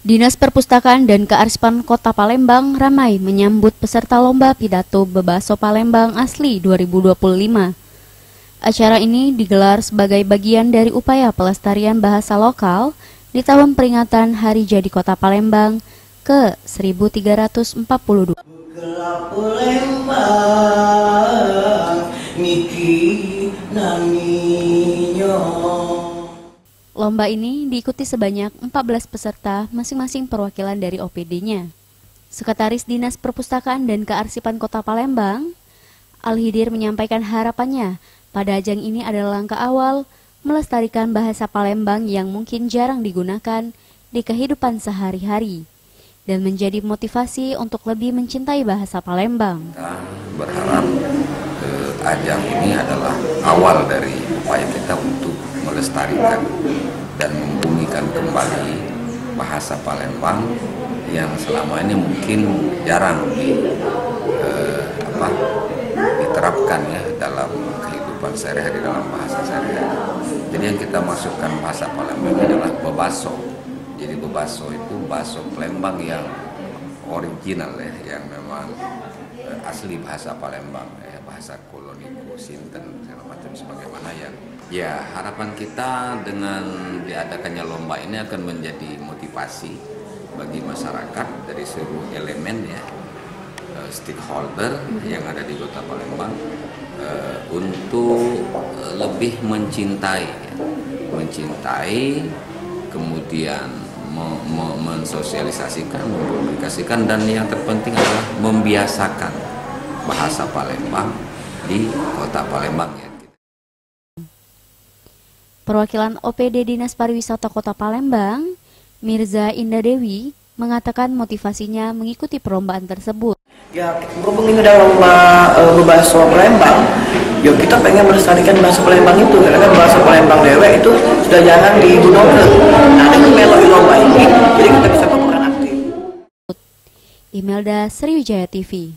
Dinas Perpustakaan dan Kearsipan Kota Palembang ramai menyambut peserta Lomba Pidato Bebaso Palembang Asli 2025. Acara ini digelar sebagai bagian dari upaya pelestarian bahasa lokal di tahun peringatan Hari Jadi Kota Palembang ke-1342. Lomba ini diikuti sebanyak 14 peserta, masing-masing perwakilan dari OPD-nya. Sekretaris Dinas Perpustakaan dan Kearsipan Kota Palembang, Al-Hidir menyampaikan harapannya pada ajang ini adalah langkah awal melestarikan bahasa Palembang yang mungkin jarang digunakan di kehidupan sehari-hari dan menjadi motivasi untuk lebih mencintai bahasa Palembang. Kita berharap ajang ini adalah awal dari upaya kita untuk melestarikan dan membumikan kembali bahasa Palembang yang selama ini mungkin jarang diterapkan ya dalam kehidupan sehari-hari, dalam bahasa sehari-hari. Jadi yang kita masukkan bahasa Palembang adalah bebaso. Jadi bebaso itu bahasa Palembang yang original ya, yang memang asli bahasa Palembang ya, bahasa koloniku, Sinten, segala macam sebagaimana yang ya harapan kita dengan diadakannya lomba ini akan menjadi motivasi bagi masyarakat dari seluruh elemen ya, stakeholder yang ada di Kota Palembang untuk lebih mencintai, kemudian mensosialisasikan, mempublikasikan, dan yang terpenting adalah membiasakan bahasa Palembang di Kota Palembang ya. Perwakilan OPD Dinas Pariwisata Kota Palembang, Mirza Indah Dewi, mengatakan motivasinya mengikuti perlombaan tersebut. Ya, berhubung ini adalah lomba berbahasa Palembang, ya kita pengen melestarikan bahasa Palembang itu, karena bahasa Palembang dewek itu sudah jarang digunakan. Nah, dengan melalui lomba ini, jadi kita bisa berperan aktif. Imelda, Sriwijaya TV.